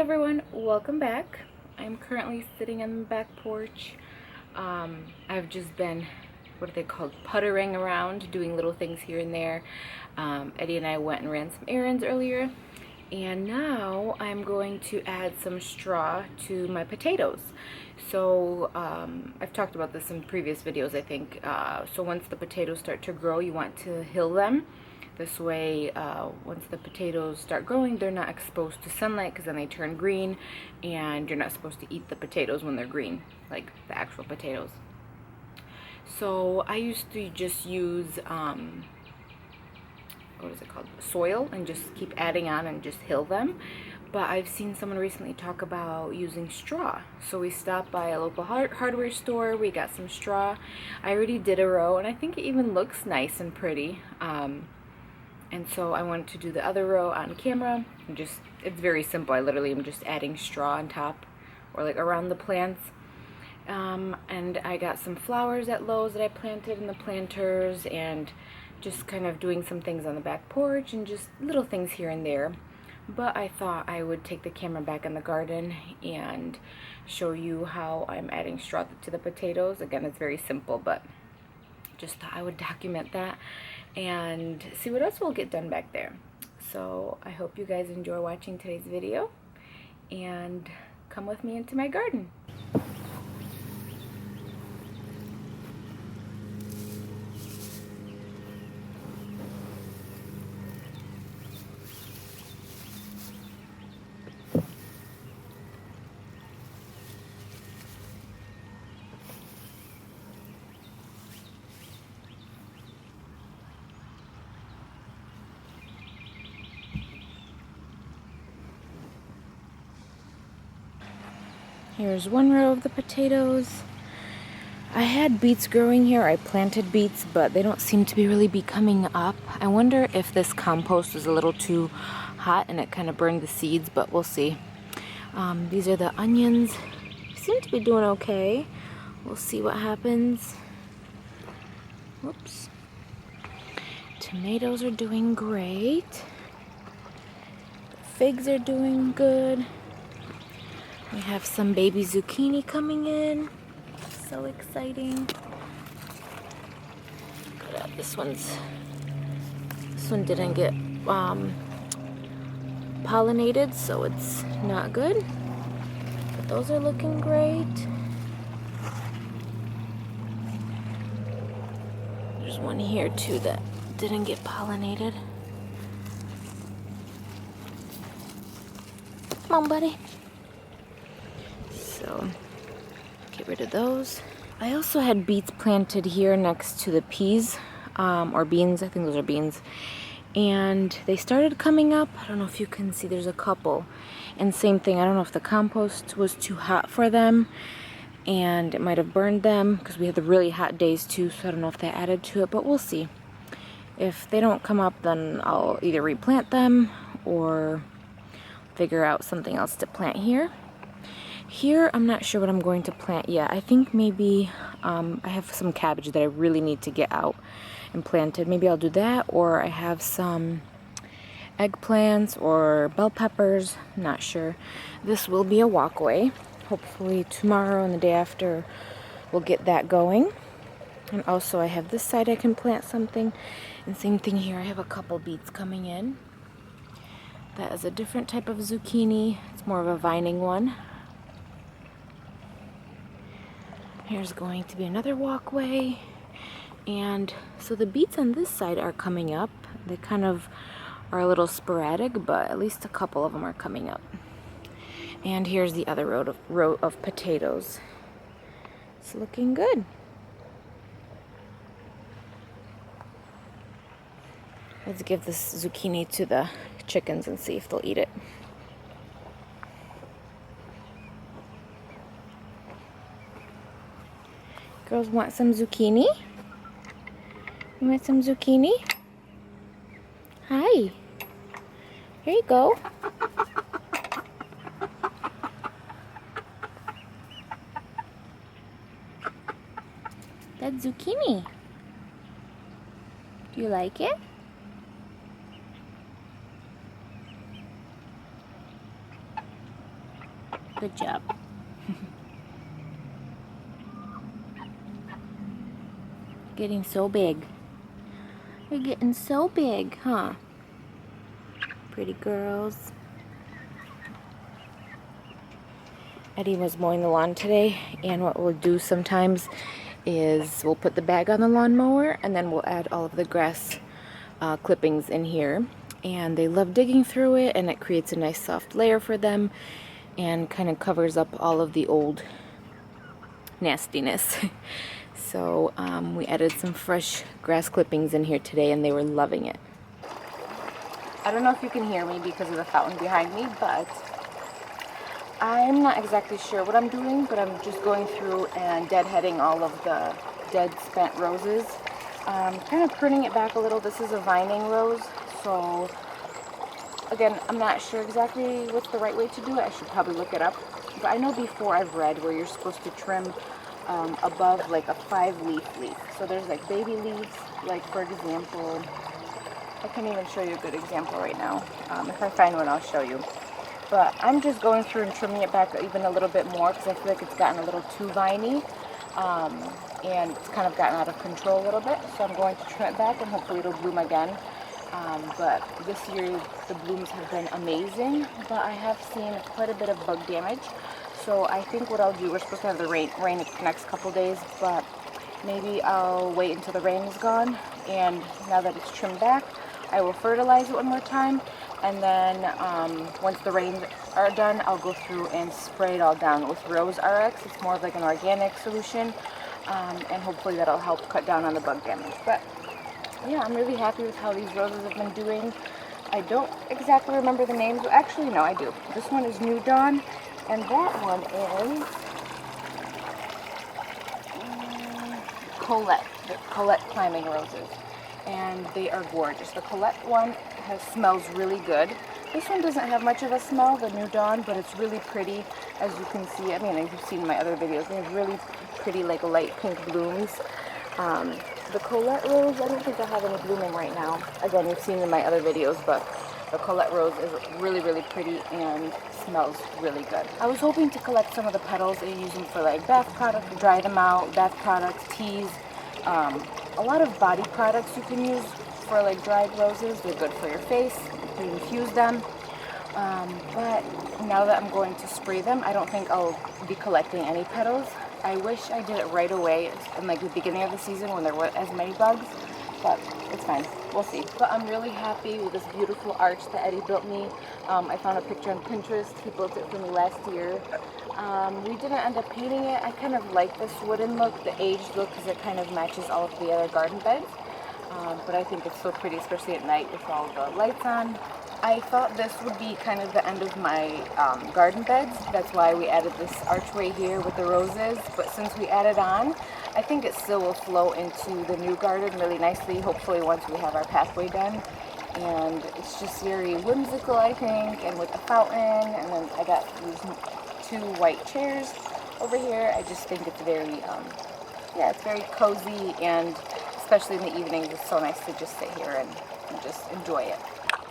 everyone, welcome back. I'm currently sitting on the back porch. I've just been, what are they called, puttering around, doing little things here and there. Eddie and I went and ran some errands earlier, and now I'm going to add some straw to my potatoes. So I've talked about this in previous videos, I think. So once the potatoes start to grow, you want to hill them. This way, once the potatoes start growing, they're not exposed to sunlight, because then they turn green, and you're not supposed to eat the potatoes when they're green, like the actual potatoes. So I used to just use, what is it called, soil, and just keep adding on and just hill them. But I've seen someone recently talk about using straw. So we stopped by a local hardware store, we got some straw. I already did a row, and I think it even looks nice and pretty. And so I wanted to do the other row on camera. And it's very simple. I literally am just adding straw on top, or like around the plants. And I got some flowers at Lowe's that I planted in the planters, and just kind of doing some things on the back porch, and just little things here and there. But I thought I would take the camera back in the garden and show you how I'm adding straw to the potatoes. Again, it's very simple, but just thought I would document that and see what else will get done back there. So I hope you guys enjoy watching today's video, and come with me into my garden. Here's one row of the potatoes. I had beets growing here. I planted beets, but they don't seem to really be coming up. I wonder if this compost is a little too hot and it kind of burned the seeds, but we'll see. These are the onions. They seem to be doing okay. We'll see what happens. Whoops. Tomatoes are doing great. The figs are doing good. We have some baby zucchini coming in. So exciting. This one didn't get pollinated, so it's not good. But those are looking great. There's one here too that didn't get pollinated. Come on, buddy. So, get rid of those. I also had beets planted here next to the peas, or beans. I think those are beans. And they started coming up. I don't know if you can see, there's a couple. And same thing, I don't know if the compost was too hot for them, and it might have burned them, because we had the really hot days too, so I don't know if that added to it, but we'll see. If they don't come up, then I'll either replant them, or figure out something else to plant here. Here, I'm not sure what I'm going to plant yet. I think maybe I have some cabbage that I really need to get out and planted. Maybe I'll do that, or I have some eggplants or bell peppers. Not sure. This will be a walkway. Hopefully tomorrow and the day after we'll get that going. And also I have this side I can plant something. And same thing here. I have a couple beets coming in. That is a different type of zucchini. It's more of a vining one. Here's going to be another walkway. And so the beets on this side are coming up. They kind of are a little sporadic, but at least a couple of them are coming up. And here's the other row of potatoes. It's looking good. Let's give this zucchini to the chickens and see if they'll eat it. Girls want some zucchini? You want some zucchini? Hi. Here you go. That's zucchini. Do you like it? Good job. Getting so big. You're getting so big, huh? Pretty girls. Eddie was mowing the lawn today, and what we'll do sometimes is we'll put the bag on the lawnmower and then we'll add all of the grass clippings in here. And they love digging through it, and it creates a nice soft layer for them and kind of covers up all of the old nastiness. So we added some fresh grass clippings in here today, and they were loving it. I don't know if you can hear me because of the fountain behind me, but I'm not exactly sure what I'm doing, but I'm just going through and deadheading all of the dead spent roses. Kind of pruning it back a little. This is a vining rose, so again, I'm not sure exactly what's the right way to do it. I should probably look it up. But I know before I've read where you're supposed to trim above like a 5-leaf leaf. So there's like baby leaves, like for example, I can't even show you a good example right now. If I find one, I'll show you. But I'm just going through and trimming it back even a little bit more because I feel like it's gotten a little too viney. And it's kind of gotten out of control a little bit. So I'm going to trim it back and hopefully it'll bloom again. But this year the blooms have been amazing, but I have seen quite a bit of bug damage. So I think what I'll do, we're supposed to have the rain the next couple days, but maybe I'll wait until the rain is gone, and now that it's trimmed back, I will fertilize it one more time, and then once the rains are done, I'll go through and spray it all down with Rose RX. It's more of like an organic solution, and hopefully that'll help cut down on the bug damage. But yeah, I'm really happy with how these roses have been doing. I don't exactly remember the names. Actually, no, I do. This one is New Dawn, and that one is Colette, the Colette climbing roses. And they are gorgeous. The Colette one smells really good. This one doesn't have much of a smell, the New Dawn, but it's really pretty, as you can see. I mean, as you've seen in my other videos, they have really pretty, like, light pink blooms. The Colette rose, I don't think I have any blooming right now. Again, you've seen in my other videos, but the Colette rose is really, really pretty and smells really good. I was hoping to collect some of the petals and use them for like bath products, dry them out, bath products, teas. A lot of body products you can use for like dried roses. They're good for your face. You can infuse them. But now that I'm going to spray them, I don't think I'll be collecting any petals. I wish I did it right away in like the beginning of the season when there weren't as many bugs, but it's fine. We'll see. But I'm really happy with this beautiful arch that Eddie built me. I found a picture on Pinterest. He built it for me last year. We didn't end up painting it. I kind of like this wooden look, the aged look, because it kind of matches all of the other garden beds. But I think it's so pretty, especially at night with all the lights on. I thought this would be kind of the end of my garden beds. That's why we added this archway here with the roses. But since we added on, I think it still will flow into the new garden really nicely, hopefully once we have our pathway done. And it's just very whimsical, I think, and with the fountain, and then I got these 2 white chairs over here. I just think it's very, yeah, it's very cozy, and especially in the evenings, it's so nice to just sit here and just enjoy it.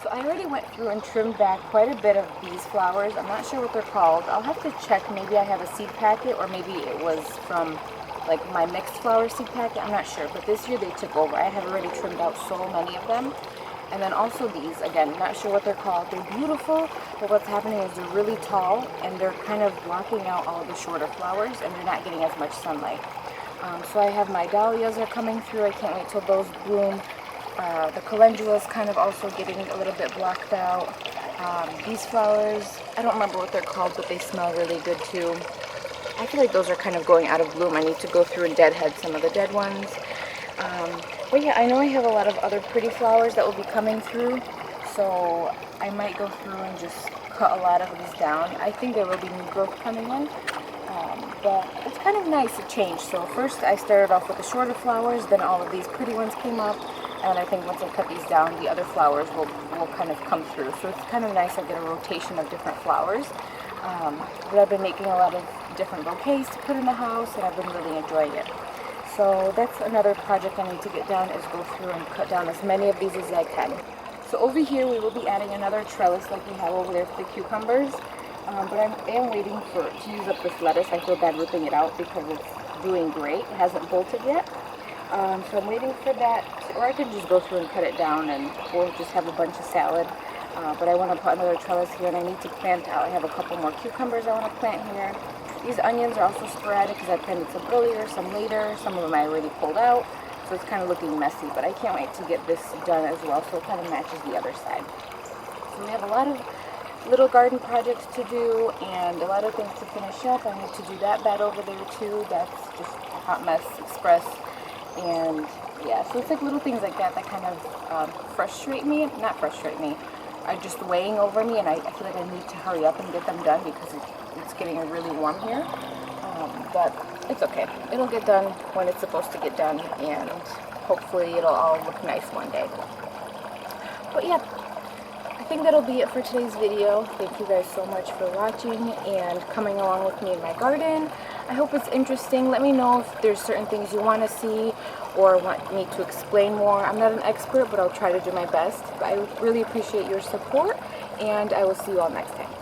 So I already went through and trimmed back quite a bit of these flowers. I'm not sure what they're called. I'll have to check. Maybe I have a seed packet, or maybe it was from like my mixed flower seed packet. I'm not sure. But this year they took over. I have already trimmed out so many of them. And then also these, again, not sure what they're called. They're beautiful, but what's happening is they're really tall, and they're kind of blocking out all of the shorter flowers, and they're not getting as much sunlight. So I have my dahlias are coming through. I can't wait till those bloom. The calendula is kind of also getting a little bit blocked out. These flowers, I don't remember what they're called, but they smell really good too. I feel like those are kind of going out of bloom. I need to go through and deadhead some of the dead ones. But yeah, I know I have a lot of other pretty flowers that will be coming through, so I might go through and just cut a lot of these down. I think there will be new growth coming in. But it's kind of nice to change. So first I started off with the shorter flowers, then all of these pretty ones came up, and I think once I cut these down, the other flowers will kind of come through. So it's kind of nice. I get a rotation of different flowers. But I've been making a lot of different bouquets to put in the house, and I've been really enjoying it. So that's another project I need to get done, is go through and cut down as many of these as I can. So over here we will be adding another trellis like we have over there for the cucumbers. but I am waiting to use up this lettuce. I feel bad ripping it out because it's doing great. It hasn't bolted yet. So I'm waiting for that, or I could just go through and cut it down and we'll just have a bunch of salad. But I want to put another trellis here, and I need to plant out. I have a couple more cucumbers I want to plant here. These onions are also sporadic because I planted some earlier, some later. Some of them I already pulled out, so it's kind of looking messy. But I can't wait to get this done as well, so it kind of matches the other side. So we have a lot of little garden projects to do and a lot of things to finish up. I need to do that bed over there too. That's just a hot mess express. And yeah, so it's like little things like that that kind of frustrate me. Not frustrate me, are just weighing over me, and I feel like I need to hurry up and get them done because it's getting really warm here. But it's okay. It'll get done when it's supposed to get done, and hopefully it'll all look nice one day. But yeah, I think that'll be it for today's video. Thank you guys so much for watching and coming along with me in my garden. I hope it's interesting. Let me know if there's certain things you want to see or want me to explain more. I'm not an expert, but I'll try to do my best. But I really appreciate your support, and I will see you all next time.